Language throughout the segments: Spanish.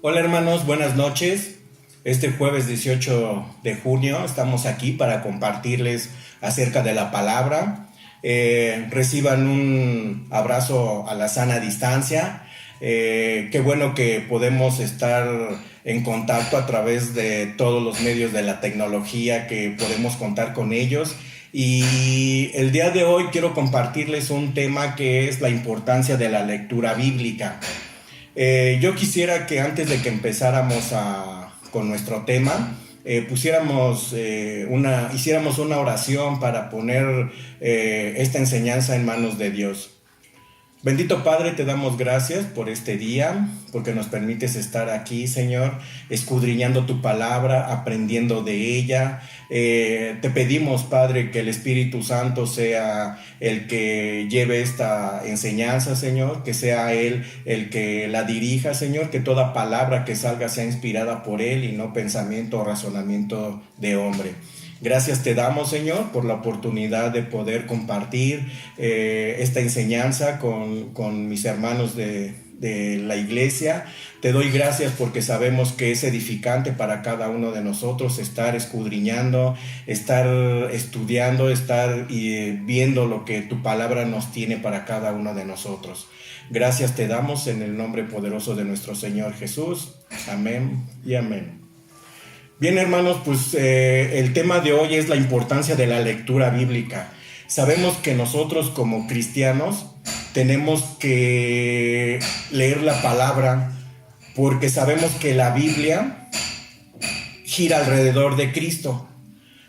Hola hermanos, buenas noches. Este jueves 18 de junio estamos aquí para compartirles acerca de la palabra. Reciban un abrazo a la sana distancia. Qué bueno que podemos estar en contacto a través de todos los medios de la tecnología, que podemos contar con ellos. Y el día de hoy quiero compartirles un tema que es la importancia de la lectura bíblica. Yo quisiera que antes de que empezáramos con nuestro tema, hiciéramos una oración para poner esta enseñanza en manos de Dios. Bendito Padre, te damos gracias por este día, porque nos permites estar aquí, Señor, escudriñando tu palabra, aprendiendo de ella. Te pedimos, Padre, que el Espíritu Santo sea el que lleve esta enseñanza, Señor, que sea Él el que la dirija, Señor, que toda palabra que salga sea inspirada por Él y no pensamiento o razonamiento de hombre. Gracias te damos, Señor, por la oportunidad de poder compartir esta enseñanza con mis hermanos de la iglesia. Te doy gracias porque sabemos que es edificante para cada uno de nosotros estar escudriñando, estar estudiando, estar viendo lo que tu palabra nos tiene para cada uno de nosotros. Gracias te damos en el nombre poderoso de nuestro Señor Jesús. Amén y amén. Bien, hermanos, pues el tema de hoy es la importancia de la lectura bíblica. Sabemos que nosotros como cristianos tenemos que leer la palabra porque sabemos que la Biblia gira alrededor de Cristo.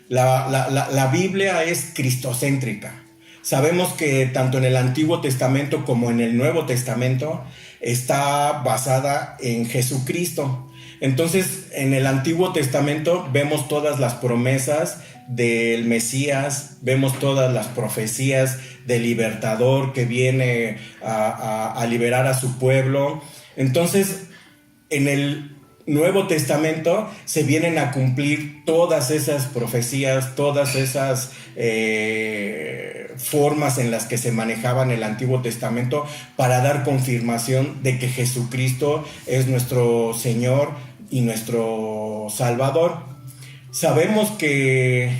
La Biblia es cristocéntrica. Sabemos que tanto en el Antiguo Testamento como en el Nuevo Testamento está basada en Jesucristo. Entonces, en el Antiguo Testamento vemos todas las promesas del Mesías, vemos todas las profecías del libertador que viene a liberar a su pueblo. Entonces, en el Nuevo Testamento se vienen a cumplir todas esas profecías, todas esas formas en las que se manejaban el Antiguo Testamento para dar confirmación de que Jesucristo es nuestro Señor y nuestro Salvador. Sabemos que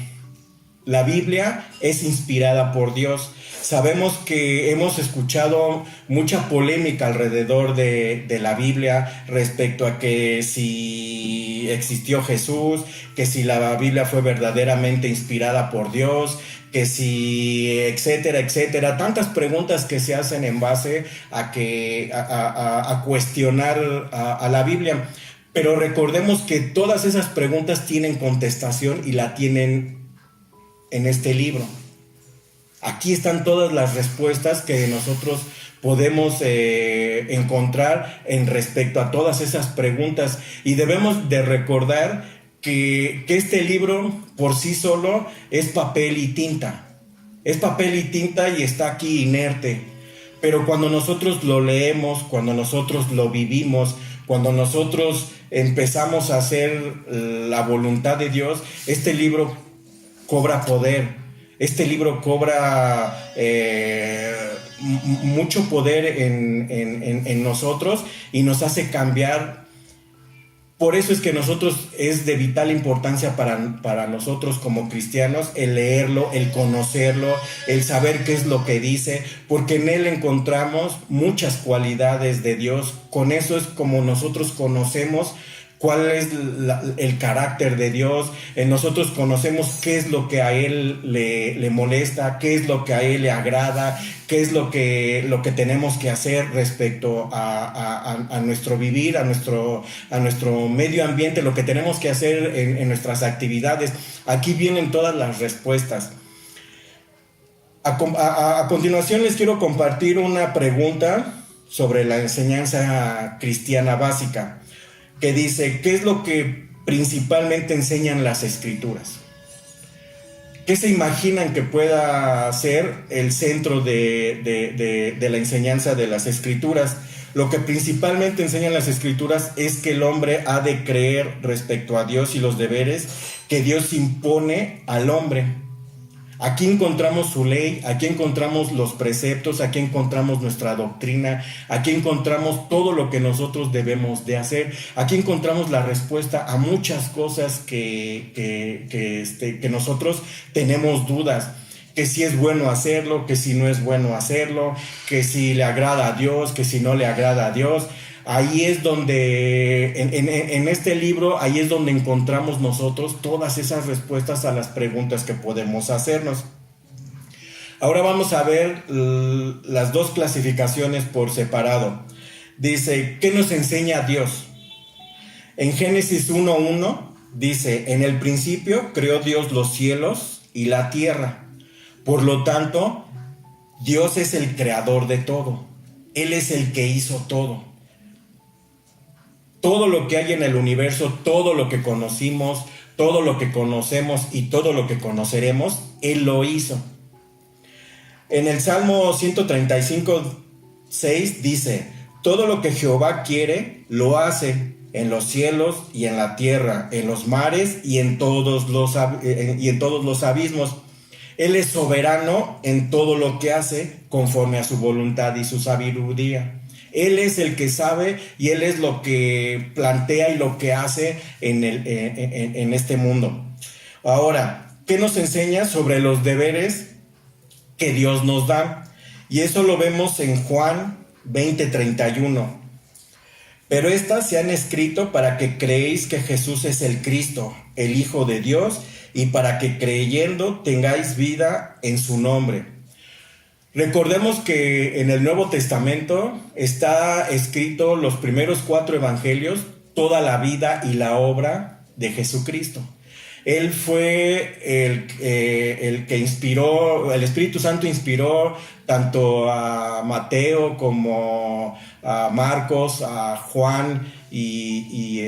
la Biblia es inspirada por Dios. Sabemos que hemos escuchado mucha polémica alrededor de la Biblia respecto a que si existió Jesús, que si la Biblia fue verdaderamente inspirada por Dios, que si etcétera, etcétera. Tantas preguntas que se hacen en base a cuestionar a la Biblia. Pero recordemos que todas esas preguntas tienen contestación y la tienen en este libro. Aquí están todas las respuestas que nosotros podemos encontrar en respecto a todas esas preguntas. Y debemos de recordar que este libro por sí solo es papel y tinta. Es papel y tinta y está aquí inerte. Pero cuando nosotros lo leemos, cuando nosotros lo vivimos, cuando nosotros empezamos a hacer la voluntad de Dios, este libro cobra poder, este libro cobra mucho poder en nosotros y nos hace cambiar. Por eso es que es de vital importancia para nosotros como cristianos el leerlo, el conocerlo, el saber qué es lo que dice, porque en él encontramos muchas cualidades de Dios. Con eso es como nosotros conocemos cuál es el carácter de Dios. Nosotros conocemos qué es lo que a Él le molesta, qué es lo que a Él le agrada, qué es lo que tenemos que hacer respecto a nuestro vivir, a nuestro medio ambiente, lo que tenemos que hacer en nuestras actividades. Aquí vienen todas las respuestas. A continuación les quiero compartir una pregunta sobre la enseñanza cristiana básica, que dice: ¿qué es lo que principalmente enseñan las Escrituras? ¿Qué se imaginan que pueda ser el centro de la enseñanza de las Escrituras? Lo que principalmente enseñan las Escrituras es que el hombre ha de creer respecto a Dios y los deberes que Dios impone al hombre. Aquí encontramos su ley, aquí encontramos los preceptos, aquí encontramos nuestra doctrina, aquí encontramos todo lo que nosotros debemos de hacer, aquí encontramos la respuesta a muchas cosas que nosotros tenemos dudas, que si es bueno hacerlo, que si no es bueno hacerlo, que si le agrada a Dios, que si no le agrada a Dios. Ahí es donde, en este libro, ahí es donde encontramos nosotros todas esas respuestas a las preguntas que podemos hacernos. Ahora vamos a ver las dos clasificaciones por separado. Dice, ¿qué nos enseña Dios? En Génesis 1:1 dice, en el principio creó Dios los cielos y la tierra. Por lo tanto, Dios es el creador de todo. Él es el que hizo todo. Todo lo que hay en el universo, todo lo que conocimos, todo lo que conocemos y todo lo que conoceremos, Él lo hizo. En el Salmo 135:6 dice, todo lo que Jehová quiere, lo hace en los cielos y en la tierra, en los mares y en todos los abismos. Él es soberano en todo lo que hace, conforme a su voluntad y su sabiduría. Él es el que sabe y Él es lo que plantea y lo que hace en este mundo. Ahora, ¿qué nos enseña sobre los deberes que Dios nos da? Y eso lo vemos en Juan 20:31. Pero estas se han escrito para que creéis que Jesús es el Cristo, el Hijo de Dios, y para que creyendo tengáis vida en su nombre. Recordemos que en el Nuevo Testamento está escrito los primeros 4 evangelios, toda la vida y la obra de Jesucristo. Él fue el que inspiró, el Espíritu Santo inspiró tanto a Mateo como a Marcos, a Juan y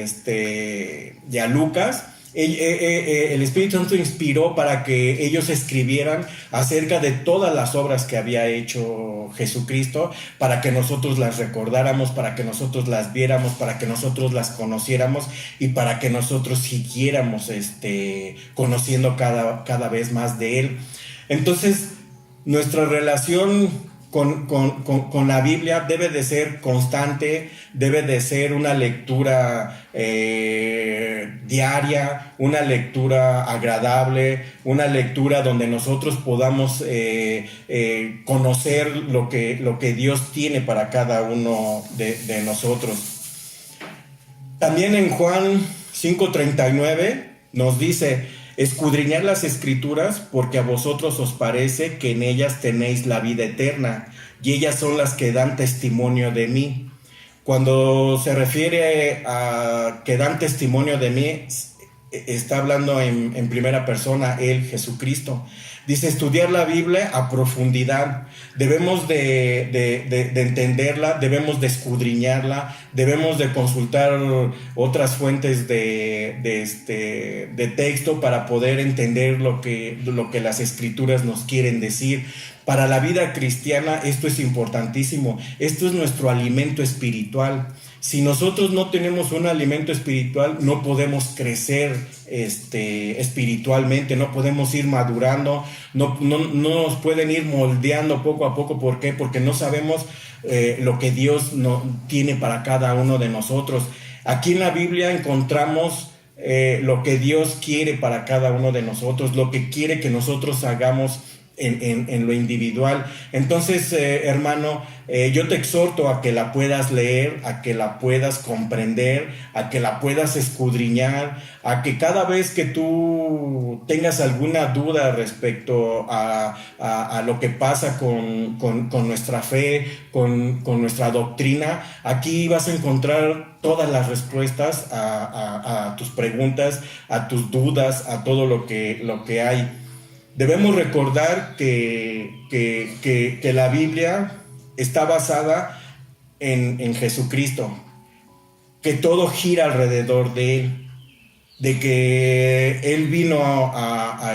a Lucas. El Espíritu Santo inspiró para que ellos escribieran acerca de todas las obras que había hecho Jesucristo, para que nosotros las recordáramos, para que nosotros las viéramos, para que nosotros las conociéramos y para que nosotros siguiéramos conociendo cada vez más de Él. Entonces, nuestra relación con la Biblia debe de ser constante, debe de ser una lectura diaria, una lectura agradable, una lectura donde nosotros podamos conocer lo que Dios tiene para cada uno de nosotros. También en Juan 5:39 nos dice, escudriñad las escrituras porque a vosotros os parece que en ellas tenéis la vida eterna y ellas son las que dan testimonio de mí. Cuando se refiere a que dan testimonio de mí, está hablando en primera persona Él, Jesucristo. Dice estudiar la Biblia a profundidad. Debemos de entenderla, debemos de escudriñarla, debemos de consultar otras fuentes de texto para poder entender lo que las Escrituras nos quieren decir. Para la vida cristiana esto es importantísimo. Esto es nuestro alimento espiritual. Si nosotros no tenemos un alimento espiritual, no podemos crecer espiritualmente, no podemos ir madurando, no nos pueden ir moldeando poco a poco. ¿Por qué? Porque no sabemos lo que Dios tiene para cada uno de nosotros. Aquí en la Biblia encontramos lo que Dios quiere para cada uno de nosotros, lo que quiere que nosotros hagamos en lo individual. Entonces, hermano, yo te exhorto a que la puedas leer, a que la puedas comprender, a que la puedas escudriñar, a que cada vez que tú tengas alguna duda respecto a lo que pasa con nuestra fe, con nuestra doctrina, aquí vas a encontrar todas las respuestas a tus preguntas, a tus dudas, a todo lo que hay. Debemos recordar que la Biblia está basada en Jesucristo, que todo gira alrededor de Él, de que Él vino a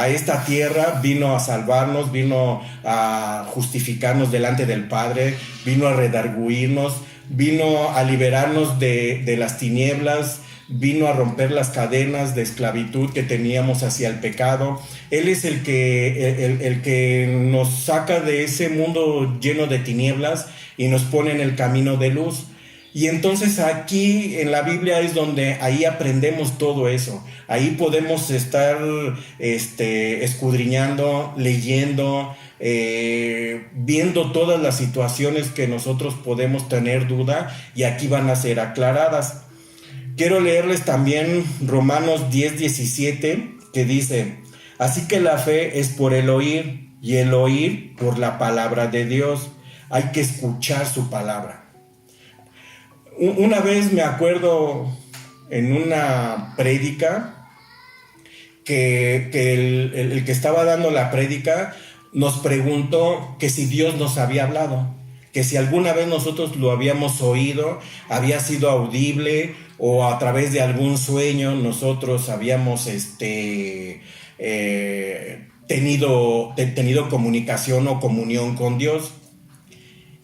esta tierra, vino a salvarnos, vino a justificarnos delante del Padre, vino a redarguirnos, vino a liberarnos de las tinieblas, vino a romper las cadenas de esclavitud que teníamos hacia el pecado. Él es el que nos saca de ese mundo lleno de tinieblas y nos pone en el camino de luz. Y entonces aquí en la Biblia es donde ahí aprendemos todo eso. Ahí podemos estar escudriñando, leyendo, viendo todas las situaciones que nosotros podemos tener duda, y aquí van a ser aclaradas. Quiero leerles también Romanos 10:17, que dice: así que la fe es por el oír, y el oír por la palabra de Dios. Hay que escuchar su palabra. Una vez me acuerdo en una prédica que el que estaba dando la prédica nos preguntó que si Dios nos había hablado, que si alguna vez nosotros lo habíamos oído, había sido audible, o a través de algún sueño nosotros habíamos tenido comunicación o comunión con Dios.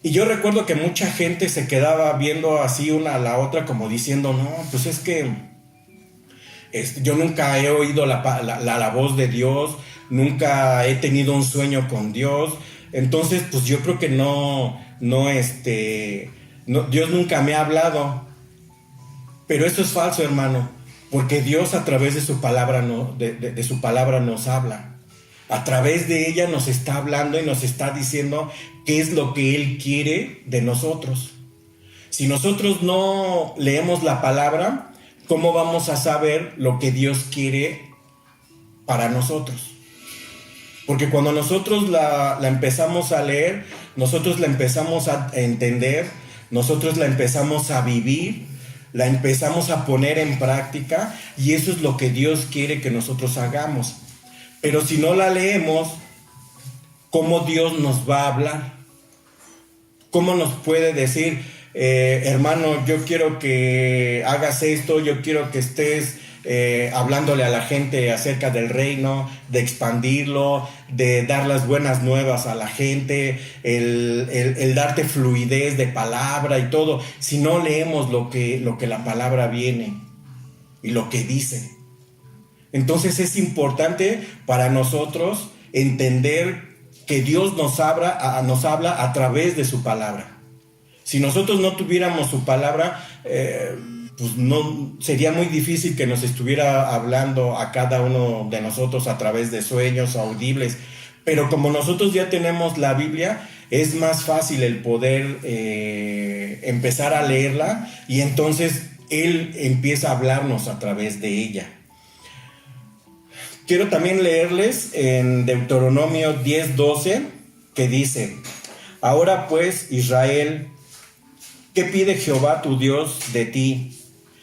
Y yo recuerdo que mucha gente se quedaba viendo así una a la otra como diciendo: no, pues es que yo nunca he oído la voz de Dios, nunca he tenido un sueño con Dios, entonces pues yo creo que no, Dios nunca me ha hablado. Pero eso es falso, hermano, porque Dios a través de su palabra, de su palabra nos habla. A través de ella nos está hablando y nos está diciendo qué es lo que Él quiere de nosotros. Si nosotros no leemos la palabra, ¿cómo vamos a saber lo que Dios quiere para nosotros? Porque cuando nosotros la empezamos a leer, nosotros la empezamos a entender, nosotros la empezamos a vivir, la empezamos a poner en práctica, y eso es lo que Dios quiere que nosotros hagamos. Pero si no la leemos, ¿cómo Dios nos va a hablar? ¿Cómo nos puede decir: hermano, yo quiero que hagas esto, yo quiero que estés hablándole a la gente acerca del reino, de expandirlo, de dar las buenas nuevas a la gente, el darte fluidez de palabra y todo, si no leemos lo que la palabra viene y lo que dice? Entonces es importante para nosotros entender que Dios nos habla a través de su palabra. Si nosotros no tuviéramos su palabra, pues no, sería muy difícil que nos estuviera hablando a cada uno de nosotros a través de sueños audibles. Pero como nosotros ya tenemos la Biblia, es más fácil el poder empezar a leerla, y entonces Él empieza a hablarnos a través de ella. Quiero también leerles en Deuteronomio 10:12, que dice: ahora pues, Israel, ¿qué pide Jehová tu Dios de ti?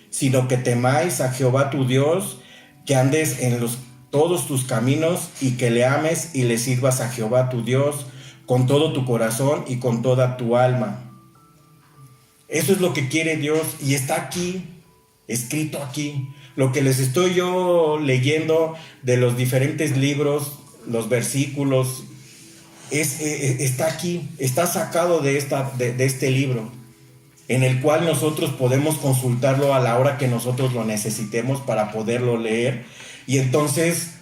Sino que temáis a Jehová tu Dios, que andes en todos tus caminos, y que le ames y le sirvas a Jehová tu Dios con todo tu corazón y con toda tu alma. Eso es lo que quiere Dios, y está aquí, escrito aquí. Lo que les estoy yo leyendo de los diferentes libros, los versículos, está aquí, está sacado de este libro, en el cual nosotros podemos consultarlo a la hora que nosotros lo necesitemos para poderlo leer, y entonces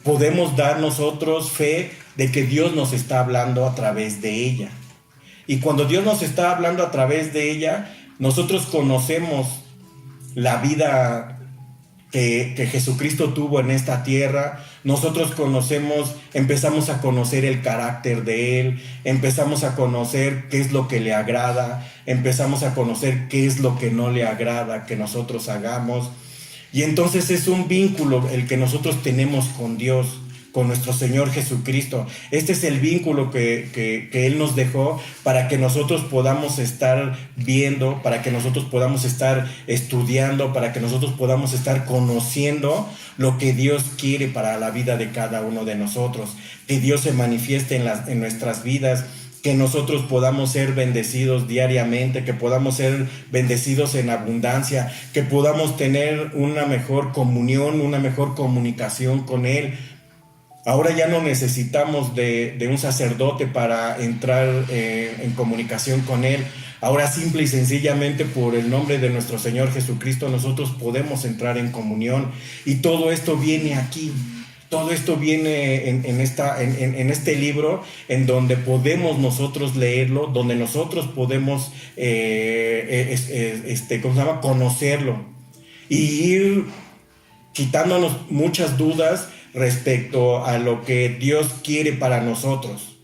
podemos dar nosotros fe de que Dios nos está hablando a través de ella. Y cuando Dios nos está hablando a través de ella, nosotros conocemos la vida que Jesucristo tuvo en esta tierra. Nosotros empezamos a conocer el carácter de Él, empezamos a conocer qué es lo que le agrada, empezamos a conocer qué es lo que no le agrada que nosotros hagamos. Y entonces es un vínculo el que nosotros tenemos con Dios, con nuestro Señor Jesucristo. Este es el vínculo que Él nos dejó para que nosotros podamos estar viendo, para que nosotros podamos estar estudiando, para que nosotros podamos estar conociendo lo que Dios quiere para la vida de cada uno de nosotros. Que Dios se manifieste en nuestras vidas, que nosotros podamos ser bendecidos diariamente, que podamos ser bendecidos en abundancia, que podamos tener una mejor comunión, una mejor comunicación con Él. Ahora ya no necesitamos de un sacerdote para entrar en comunicación con Él. Ahora simple y sencillamente por el nombre de nuestro Señor Jesucristo nosotros podemos entrar en comunión. Y todo esto viene aquí. Todo esto viene en este libro, en donde podemos nosotros leerlo, donde nosotros podemos ¿cómo se llama? Conocerlo y ir quitándonos muchas dudas respecto a lo que Dios quiere para nosotros.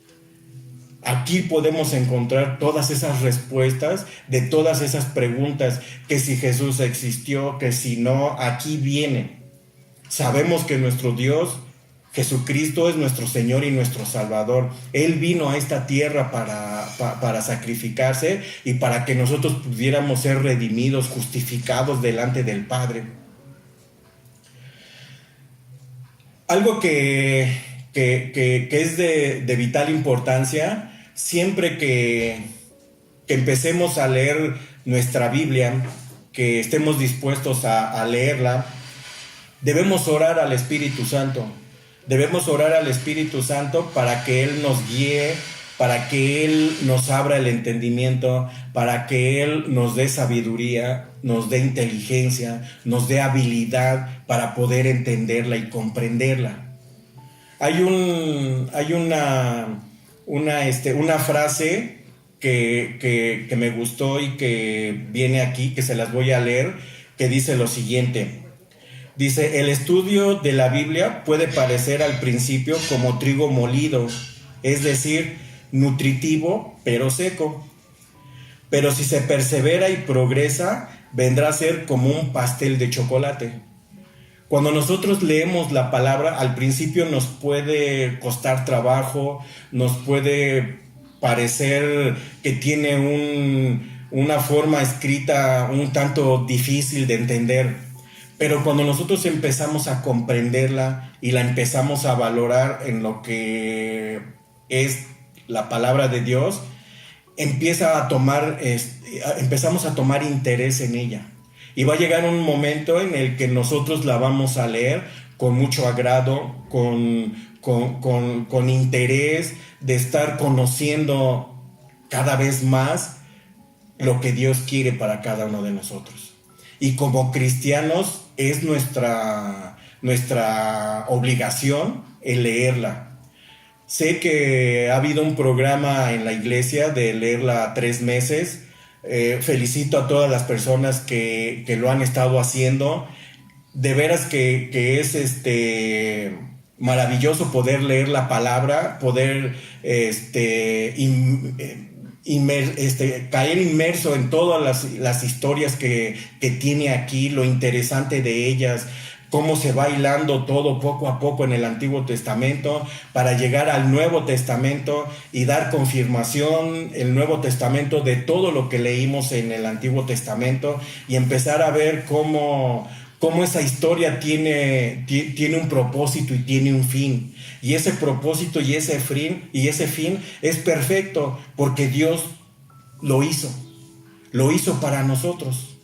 Aquí podemos encontrar todas esas respuestas de todas esas preguntas, que si Jesús existió, que si no, aquí viene. Sabemos que nuestro Dios, Jesucristo, es nuestro Señor y nuestro Salvador. Él vino a esta tierra para sacrificarse y para que nosotros pudiéramos ser redimidos, justificados delante del Padre. Algo que es de vital importancia, siempre que empecemos a leer nuestra Biblia, que estemos dispuestos a leerla, debemos orar al Espíritu Santo. Debemos orar al Espíritu Santo para que Él nos guíe, para que Él nos abra el entendimiento, para que Él nos dé sabiduría, nos dé inteligencia, nos dé habilidad para poder entenderla y comprenderla. Hay una frase que me gustó y que viene aquí, que se las voy a leer, que dice lo siguiente. Dice: el estudio de la Biblia puede parecer al principio como trigo molido, es decir, nutritivo pero seco. Pero si se persevera y progresa, vendrá a ser como un pastel de chocolate. Cuando nosotros leemos la palabra, al principio nos puede costar trabajo, nos puede parecer que tiene una forma escrita un tanto difícil de entender. Pero cuando nosotros empezamos a comprenderla y la empezamos a valorar en lo que es la palabra de Dios, empezamos a tomar interés en ella. Y va a llegar un momento en el que nosotros la vamos a leer con mucho agrado, con interés de estar conociendo cada vez más lo que Dios quiere para cada uno de nosotros. Y como cristianos es nuestra obligación el leerla. Sé que ha habido un programa en la iglesia de leerla 3 meses. Felicito a todas las personas que lo han estado haciendo. De veras que es maravilloso poder leer la palabra, poder caer inmerso en todas las historias que tiene aquí, lo interesante de ellas, cómo se va hilando todo poco a poco en el Antiguo Testamento para llegar al Nuevo Testamento y dar confirmación el Nuevo Testamento de todo lo que leímos en el Antiguo Testamento y empezar a ver cómo esa historia tiene un propósito y tiene un fin. Y ese propósito y ese fin es perfecto porque Dios lo hizo para nosotros.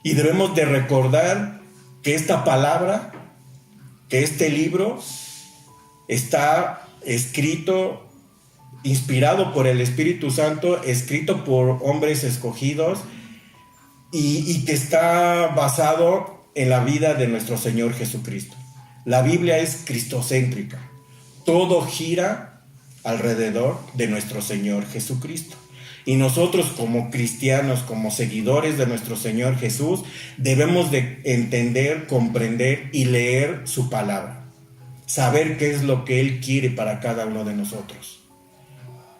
Y debemos de recordar que esta palabra, que este libro está escrito, inspirado por el Espíritu Santo, escrito por hombres escogidos y que está basado en la vida de nuestro Señor Jesucristo. La Biblia es cristocéntrica. Todo gira alrededor de nuestro Señor Jesucristo. Y nosotros como cristianos, como seguidores de nuestro Señor Jesús, debemos de entender, comprender y leer su palabra. Saber qué es lo que Él quiere para cada uno de nosotros.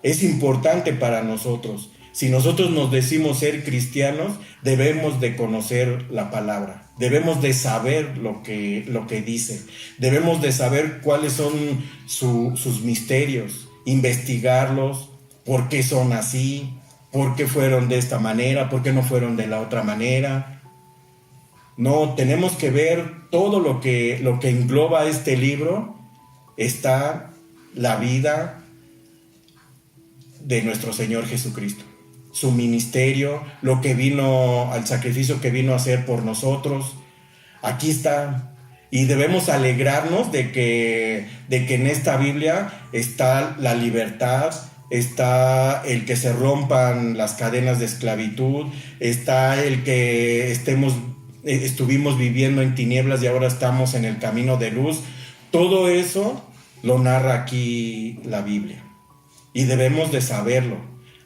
Es importante para nosotros. Si nosotros nos decimos ser cristianos, debemos de conocer la palabra. Debemos de saber lo que dice. Debemos de saber cuáles son sus misterios, investigarlos, por qué son así, por qué fueron de esta manera, por qué no fueron de la otra manera. No, tenemos que ver todo lo que engloba este libro. Está la vida de nuestro Señor Jesucristo, su ministerio, el sacrificio que vino a hacer por nosotros. Aquí está. Y debemos alegrarnos de que en esta Biblia está la libertad, está el que se rompan las cadenas de esclavitud, está el que estuvimos viviendo en tinieblas y ahora estamos en el camino de luz. Todo eso lo narra aquí la Biblia. Y debemos de saberlo,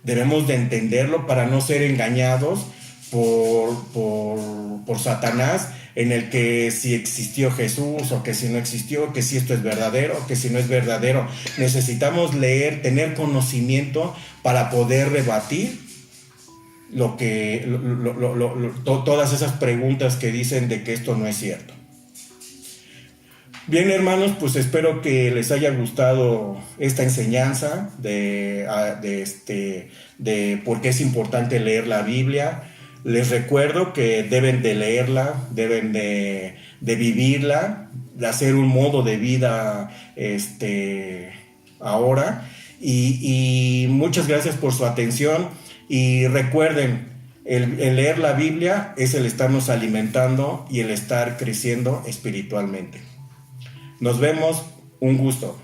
debemos de entenderlo para no ser engañados por Satanás, en el que si existió Jesús o que si no existió, que si esto es verdadero, que si no es verdadero. Necesitamos leer, tener conocimiento para poder rebatir todas esas preguntas que dicen de que esto no es cierto. Bien, hermanos, pues espero que les haya gustado esta enseñanza de por qué es importante leer la Biblia. Les recuerdo que deben de leerla, deben de vivirla, de hacer un modo de vida ahora. Y muchas gracias por su atención. Y recuerden, el leer la Biblia es el estarnos alimentando y el estar creciendo espiritualmente. Nos vemos, un gusto.